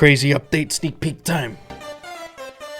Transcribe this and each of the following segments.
Crazy update sneak peek time.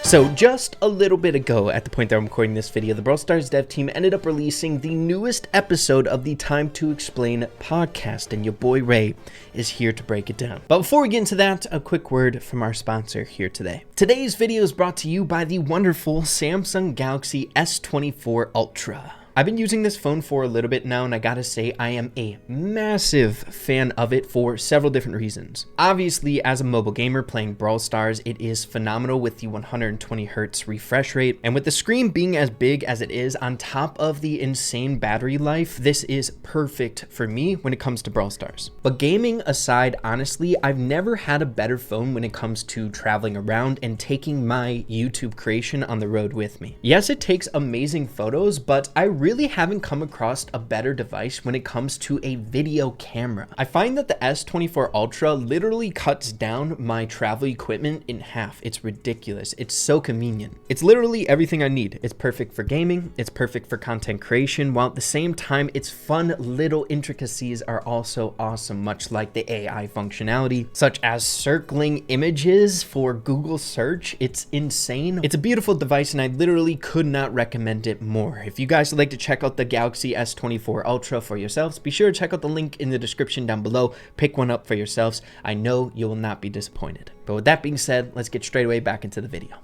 So just a little bit ago, at the point that I'm recording this video, the BrawlStar's dev team ended up releasing the newest episode of the Time to Explain podcast, and your boy Ray is here to break it down. But before we get into that, a quick word from our sponsor here today. Today's video is brought to you by the wonderful Samsung Galaxy S24 Ultra. I've been using this phone for a little bit now, and I gotta say I am a massive fan of it for several different reasons. Obviously, as a mobile gamer playing Brawl Stars, it is phenomenal with the 120 Hz refresh rate, and with the screen being as big as it is on top of the insane battery life, this is perfect for me when it comes to Brawl Stars. But gaming aside, honestly, I've never had a better phone when it comes to traveling around and taking my YouTube creation on the road with me. Yes, it takes amazing photos, but I really haven't come across a better device when it comes to a video camera. I find that the S24 Ultra literally cuts down my travel equipment in half. It's ridiculous. It's so convenient. It's literally everything I need. It's perfect for gaming. It's perfect for content creation, while at the same time, its fun little intricacies are also awesome, much like the AI functionality, such as circling images for Google search. It's insane. It's a beautiful device, and I literally could not recommend it more. If you guys would like to check out the Galaxy S24 Ultra for yourselves, be sure to check out the link in the description down below. Pick one up for yourselves. I know you will not be disappointed. But with that being said, let's get straight away back into the video.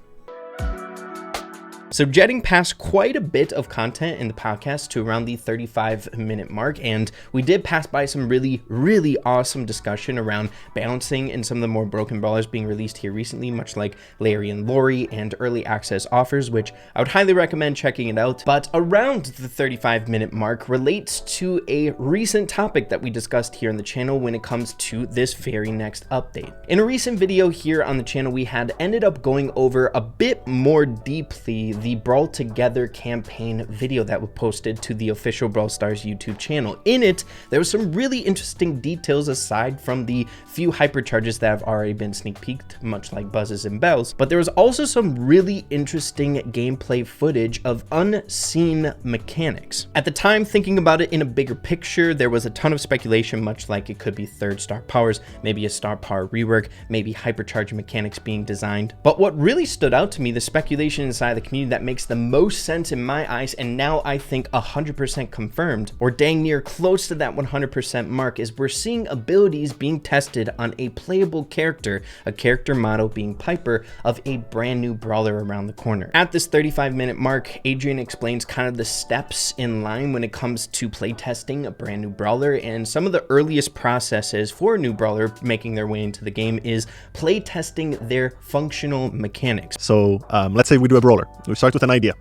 So jetting past quite a bit of content in the podcast to around the 35-minute mark, and we did pass by some really awesome discussion around balancing and some of the more broken brawlers being released here recently, much like Larry and Lori, and early access offers, which I would highly recommend checking it out. But around the 35-minute mark relates to a recent topic that we discussed here on the channel when it comes to this very next update. In a recent video here on the channel, we had ended up going over a bit more deeply the Brawl Together campaign video that was posted to the official Brawl Stars YouTube channel. In it, there was some really interesting details aside from the few hypercharges that have already been sneak peeked, much like buzzes and bells, but there was also some really interesting gameplay footage of unseen mechanics. At the time, thinking about it in a bigger picture, there was a ton of speculation, much like it could be third star powers, maybe a star power rework, maybe hypercharge mechanics being designed. But what really stood out to me, the speculation inside the community that makes the most sense in my eyes, and now I think 100% confirmed, or dang near close to that 100% mark, is we're seeing abilities being tested on a playable character, a character model being Piper, of a brand new brawler around the corner. At this 35-minute mark, Adrian explains kind of the steps in line when it comes to playtesting a brand new brawler, and some of the earliest processes for a new brawler making their way into the game is playtesting their functional mechanics. So let's say we do a brawler. We start with an idea.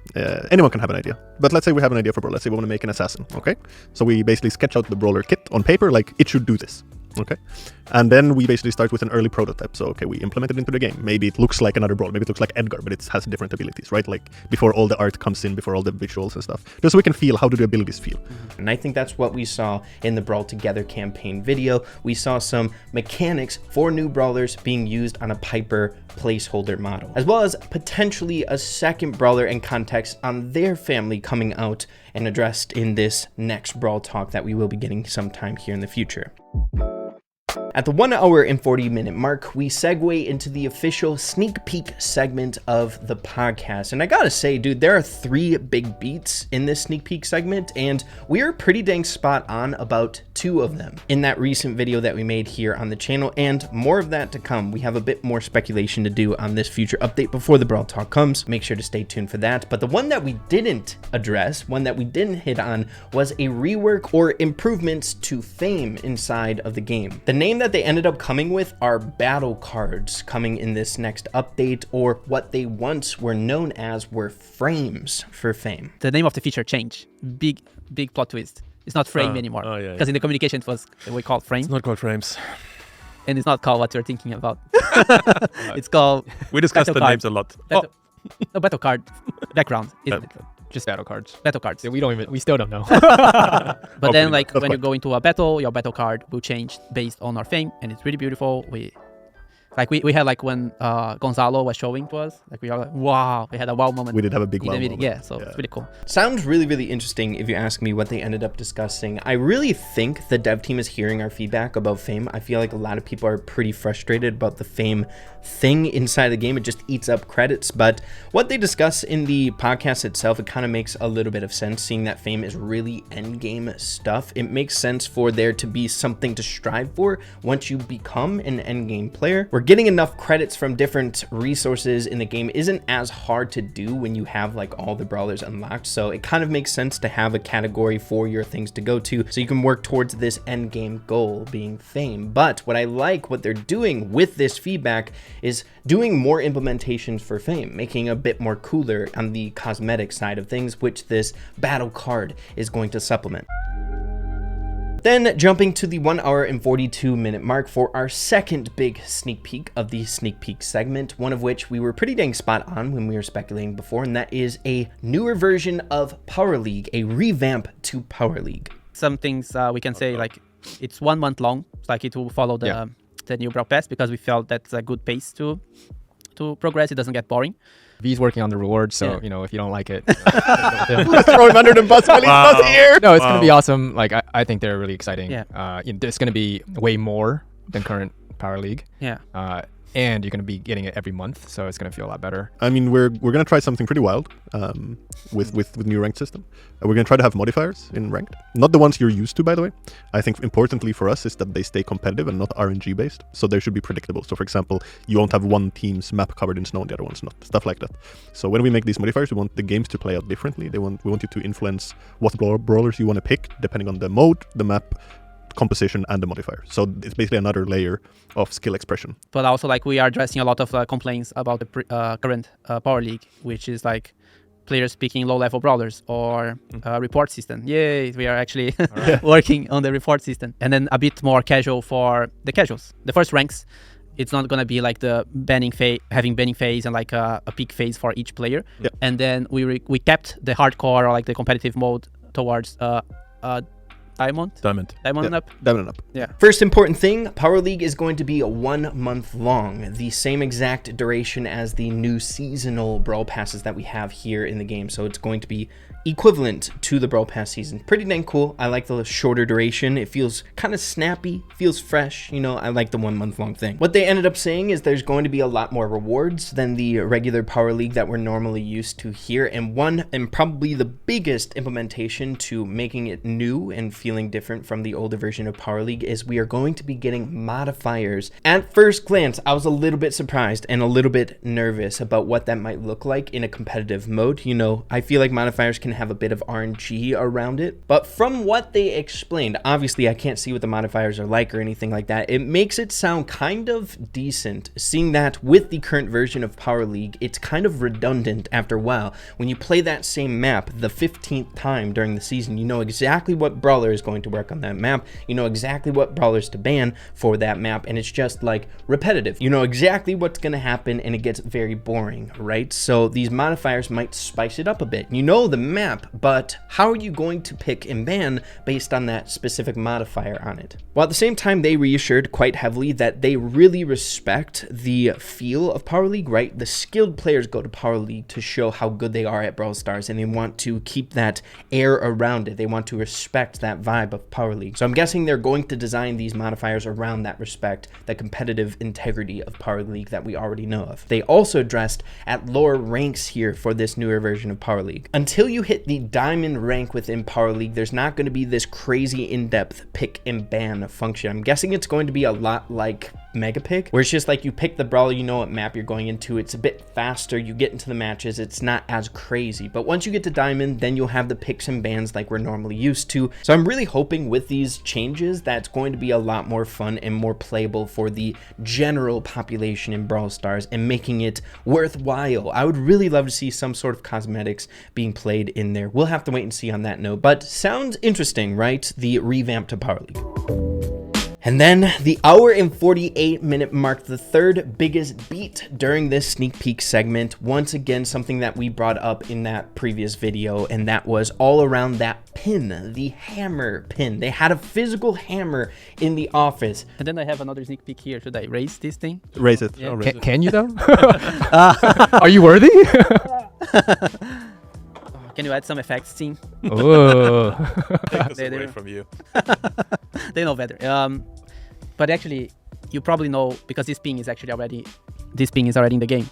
Anyone can have an idea, but let's say we have an idea for Brawl. Let's say we want to make an assassin. Okay, so we basically sketch out the brawler kit on paper, like it should do this. Okay, and then we basically start with an early prototype. So okay, we implement it into the game. Maybe it looks like another Brawl, maybe it looks like Edgar, but it has different abilities, right? Like before all the art comes in, before all the visuals and stuff, just so we can feel how do the abilities feel. And I think that's what we saw in the Brawl Together campaign video. We saw some mechanics for new brawlers being used on a Piper placeholder model, as well as potentially a second brawler and context on their family coming out and addressed in this next Brawl talk that we will be getting sometime here in the future. At the 1 hour and 40-minute mark, we segue into the official sneak peek segment of the podcast. And I gotta say, dude, there are 3 big beats in this sneak peek segment, and we are pretty dang spot on about 2 of them in that recent video that we made here on the channel, and more of that to come. We have a bit more speculation to do on this future update before the Brawl Talk comes. Make sure to stay tuned for that. But the one that we didn't address, one that we didn't hit on, was a rework or improvements to fame inside of the game. The name that they ended up coming with are battle cards coming in this next update, or what they once were known as were frames for fame. The name of the feature changed. Big plot twist. It's not frame anymore. Because in the communication it was we called frame. It's not called frames. And it's not called what you're thinking about. It's called we discussed the names a lot. Battle card background, isn't it? Just battle cards. Battle cards. Yeah, we still don't know. But then, like, when you go into a battle, your battle card will change based on our fame, and it's really beautiful. Like we had like when Gonzalo was showing to us, like we are like, wow, we had a wow moment. We did have a big wow meeting. moment. Yeah, so it's pretty cool. Sounds really, really interesting if you ask me what they ended up discussing. I really think the dev team is hearing our feedback about Fame. I feel like a lot of people are pretty frustrated about the Fame thing inside the game. It just eats up credits. But what they discuss in the podcast itself, it kind of makes a little bit of sense, seeing that Fame is really endgame stuff. It makes sense for there to be something to strive for once you become an endgame player. We're getting enough credits from different resources in the game isn't as hard to do when you have like all the brawlers unlocked. So it kind of makes sense to have a category for your things to go to so you can work towards this end game goal being Fame. But what I like what they're doing with this feedback is doing more implementations for Fame, making a bit more cooler on the cosmetic side of things, which this battle card is going to supplement. Then jumping to the 1 hour and 42 minute mark for our second big sneak peek of the sneak peek segment, one of which we were pretty dang spot on when we were speculating before, and that is a newer version of Power League, a revamp to Power League. Some things we can say, like it's 1 month long, like it will follow the new Brawl Pass, because we felt that's a good pace to progress. It doesn't get boring. V's working on the rewards, so you know, if you don't like it, Just throw him under the bus while he's not here. no, it's gonna be awesome. Like I think they're really exciting. Yeah. It's gonna be way more than current Power League. Yeah. And you're gonna be getting it every month, so it's gonna feel a lot better. I mean, we're gonna try something pretty wild with new ranked system. We're gonna try to have modifiers in ranked, not the ones you're used to, by the way. I think importantly for us is that they stay competitive and not RNG based, so they should be predictable. So for example, you won't have one team's map covered in snow and the other one's not, stuff like that. So when we make these modifiers, we want the games to play out differently. We want you to influence what brawlers you want to pick depending on the mode, the map composition, and the modifier. So it's basically another layer of skill expression. But also, like, we are addressing a lot of complaints about the current Power League, which is like players picking low-level brawlers or report system. Yay, we are actually working on the report system. And then a bit more casual for the casuals. The first ranks, it's not going to be like the banning phase, having banning phase and like a peak phase for each player. Yeah. And then we kept the hardcore or like the competitive mode towards Diamond and up. Diamond and up. Yeah. First important thing, Power League is going to be 1 month long, the same exact duration as the new seasonal Brawl Passes that we have here in the game. So it's going to be equivalent to the Brawl Pass season. Pretty dang cool. I like the shorter duration. It feels kind of snappy, feels fresh. You know, I like the 1 month long thing. What they ended up saying is there's going to be a lot more rewards than the regular Power League that we're normally used to here. And probably the biggest implementation to making it new and feeling different from the older version of Power League is we are going to be getting modifiers. At first glance, I was a little bit surprised and a little bit nervous about what that might look like in a competitive mode. You know, I feel like modifiers can have a bit of RNG around it, but from what they explained, obviously I can't see what the modifiers are like or anything like that. It makes it sound kind of decent, seeing that with the current version of Power League, it's kind of redundant after a while. When you play that same map the 15th time during the season, you know exactly what brawler is going to work on that map, you know exactly what brawlers to ban for that map, and it's just like repetitive. You know exactly what's going to happen, and it gets very boring, right? So these modifiers might spice it up a bit. You know the map, but how are you going to pick and ban based on that specific modifier on it? While at the same time, they reassured quite heavily that they really respect the feel of Power League, right? The skilled players go to Power League to show how good they are at Brawl Stars, and they want to keep that air around it. They want to respect that vibe of Power League. So I'm guessing they're going to design these modifiers around that respect, the competitive integrity of Power League that we already know of. They also addressed at lower ranks here for this newer version of Power League. Until you hit the diamond rank within Power League, there's not going to be this crazy in-depth pick and ban function. I'm guessing it's going to be a lot like Mega Pick, where it's just like you pick the brawler, you know what map you're going into, it's a bit faster, you get into the matches, it's not as crazy. But once you get to diamond, then you'll have the picks and bans like we're normally used to. So I'm really hoping with these changes that's going to be a lot more fun and more playable for the general population in Brawl Stars and making it worthwhile. I would really love to see some sort of cosmetics being played in there. We'll have to wait and see on that note, but sounds interesting, right? The revamp to Power League. And then the hour and 48 minute mark, the third biggest beat during this sneak peek segment. Once again, something that we brought up in that previous video, and that was all around that pin, the hammer pin. They had a physical hammer in the office. And then I have another sneak peek here. Should I raise this thing? Raise it. Yeah. Oh, raise it. Can you though? Are you worthy? Can you add some effects, team? Oh. Take this away from you. They know better. But actually, you probably know because this ping is already in the game.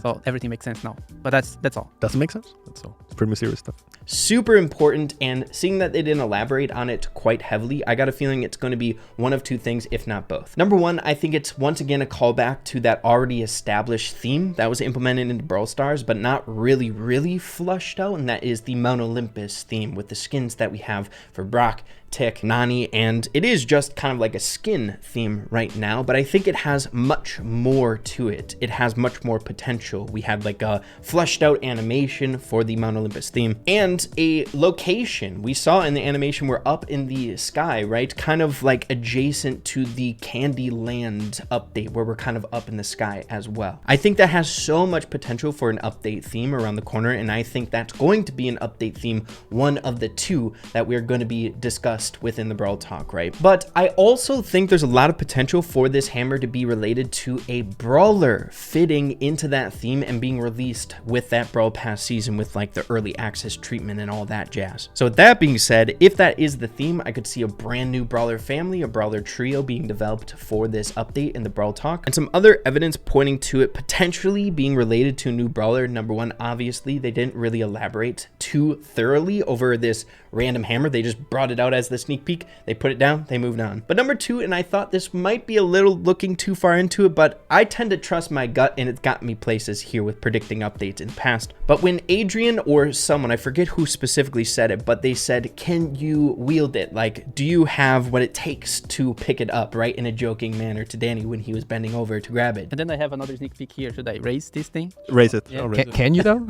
So everything makes sense now. But that's all. Doesn't make sense? That's all. It's pretty serious stuff. Super important, and seeing that they didn't elaborate on it quite heavily, I got a feeling it's going to be one of two things, if not both. Number one, I think it's once again a callback to that already established theme that was implemented into Brawl Stars, but not really flushed out, and that is the Mount Olympus theme with the skins that we have for Brock, Tick, Nani, and it is just kind of like a skin theme right now, but I think it has much more to it. It has much more potential. We had like a fleshed out animation for the Mount Olympus theme and a location. We saw in the animation we're up in the sky, right? Kind of like adjacent to the Candyland update where we're kind of up in the sky as well. I think that has so much potential for an update theme around the corner, and I think that's going to be an update theme, one of the two that we're going to be discussed within the Brawl Talk, right? But I also think there's a lot of potential for this hammer to be related to a brawler fitting into that theme and being released with that Brawl Pass season with like the early access treatment and all that jazz. So with that being said, if that is the theme, I could see a brand new brawler family, a brawler trio being developed for this update in the Brawl Talk, and some other evidence pointing to it potentially being related to a new brawler. Number one, obviously they didn't really elaborate too thoroughly over this random hammer. They just brought it out as the sneak peek, they put it down, they moved on. But number two, and I thought this might be a little looking too far into it, but I tend to trust my gut, and it's got me places here with predicting updates in the past. But when Adrian or someone, I forget who specifically said it, but they said, can you wield it? Like, do you have what it takes to pick it up, right? In a joking manner to Danny when he was bending over to grab it. And then I have another sneak peek here. Should I raise this thing? Raise it. Yeah. Oh, raise it. Can you though?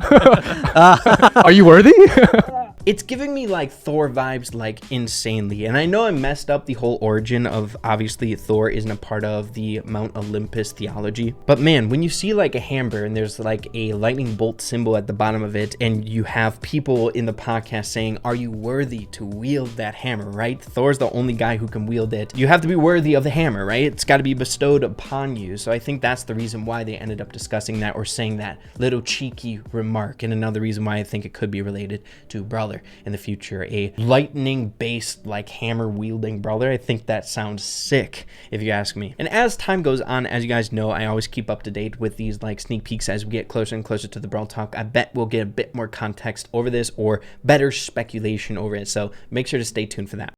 Are you worthy? It's giving me like Thor vibes like insanely, and I know I messed up the whole origin of, obviously Thor isn't a part of the Mount Olympus theology, but man, when you see like a hammer and there's like a lightning bolt symbol at the bottom of it, and you have people in the podcast saying, are you worthy to wield that hammer, right? Thor's the only guy who can wield it. You have to be worthy of the hammer, right? It's got to be bestowed upon you. So I think that's the reason why they ended up discussing that or saying that little cheeky remark, and another reason why I think it could be related to Brawler in the future, a lightning based like hammer wielding brawler. I think that sounds sick if you ask me. And as time goes on, as you guys know, I always keep up to date with these like sneak peeks as we get closer and closer to the Brawl Talk. I bet we'll get a bit more context over this or better speculation over it, so make sure to stay tuned for that.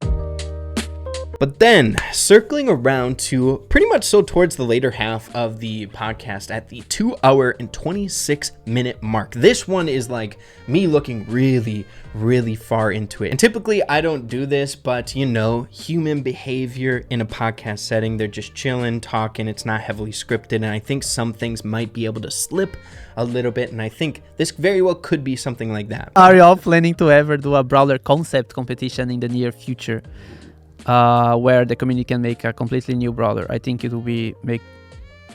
But then circling around to pretty much so towards the later half of the podcast at the 2 hour and 26 minute mark. This one is like me looking really far into it. And typically I don't do this, but you know, human behavior in a podcast setting, they're just chilling, talking, it's not heavily scripted. And I think some things might be able to slip a little bit. And I think this very well could be something like that. Are y'all planning to ever do a Brawler concept competition in the near future? Where the community can make a completely new brawler. I think it will be make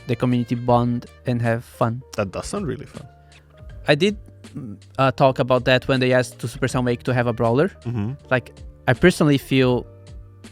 the community bond and have fun. That does sound really fun. I did talk about that when they asked to Supercell Make to have a brawler. Like, I personally feel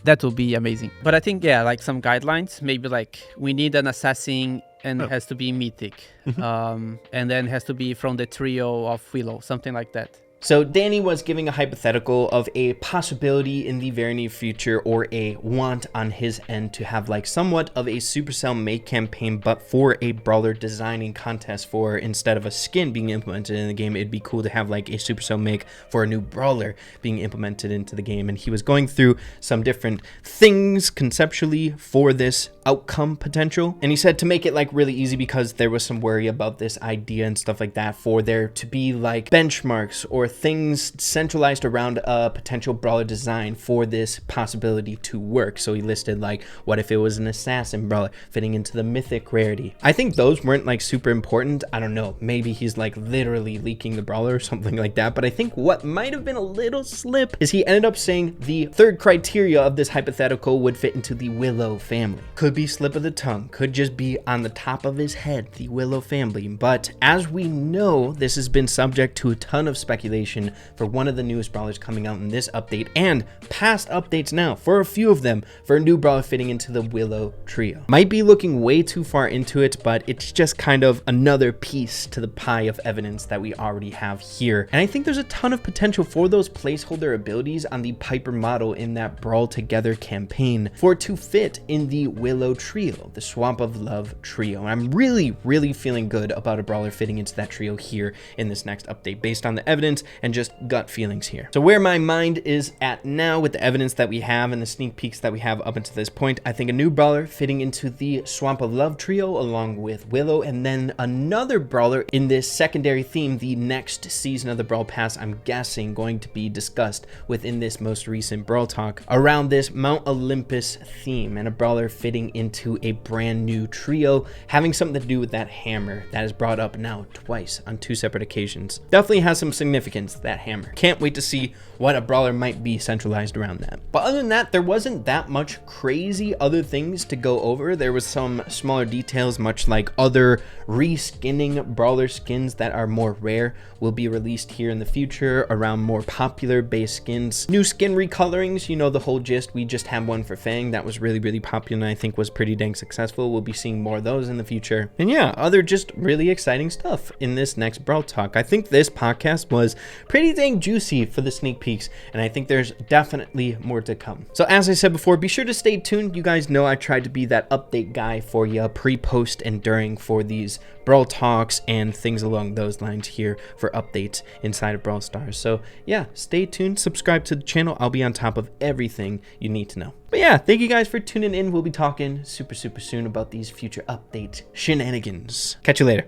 that will be amazing. But I think, yeah, like some guidelines, maybe like we need an assassin and it has to be mythic. And then has to be from the trio of Willow, something like that. So Danny was giving a hypothetical of a possibility in the very near future, or a want on his end, to have like somewhat of a Supercell Make campaign, but for a brawler designing contest. For instead of a skin being implemented in the game, it'd be cool to have like a Supercell Make for a new brawler being implemented into the game. And he was going through some different things conceptually for this outcome potential. And he said to make it like really easy, because there was some worry about this idea and stuff like that, for there to be like benchmarks or things centralized around a potential brawler design for this possibility to work. So he listed like, what if it was an assassin brawler fitting into the mythic rarity? I think those weren't like super important. I don't know, maybe he's like literally leaking the brawler or something like that. But I think what might have been a little slip is he ended up saying the third criteria of this hypothetical would fit into the Willow family. Could be slip of the tongue, could just be on the top of his head, the Willow family. But as we know, this has been subject to a ton of speculation for one of the newest brawlers coming out in this update and past updates now for a few of them for a new brawler fitting into the Willow trio. Might be looking way too far into it, but it's just kind of another piece to the pie of evidence that we already have here. And I think there's a ton of potential for those placeholder abilities on the Piper model in that Brawl Together campaign for it to fit in the Willow trio, the Swamp of Love trio. And I'm really feeling good about a brawler fitting into that trio here in this next update based on the evidence and just gut feelings here. So where my mind is at now with the evidence that we have and the sneak peeks that we have up until this point, I think a new brawler fitting into the Swamp of Love trio along with Willow, and then another brawler in this secondary theme, the next season of the Brawl Pass, I'm guessing going to be discussed within this most recent Brawl Talk around this Mount Olympus theme, and a brawler fitting into a brand new trio having something to do with that hammer that is brought up now twice on two separate occasions. Definitely has some significance, that hammer. Can't wait to see what a brawler might be centralized around that. But other than that, there wasn't that much crazy other things to go over. There was some smaller details, much like other reskinning brawler skins that are more rare will be released here in the future around more popular base skins. New skin recolorings, you know the whole gist. We just had one for Fang that was really popular and I think was pretty dang successful. We'll be seeing more of those in the future. And yeah, other just really exciting stuff in this next Brawl Talk. I think this podcast was pretty dang juicy for the sneak peeks, and I think there's definitely more to come. So as I said before, be sure to stay tuned. You guys know I tried to be that update guy for you pre, post, and during for these Brawl Talks and things along those lines here for updates inside of Brawl Stars. So yeah, stay tuned, subscribe to the channel. I'll be on top of everything you need to know. But yeah, thank you guys for tuning in. We'll be talking super soon about these future update shenanigans. Catch you later.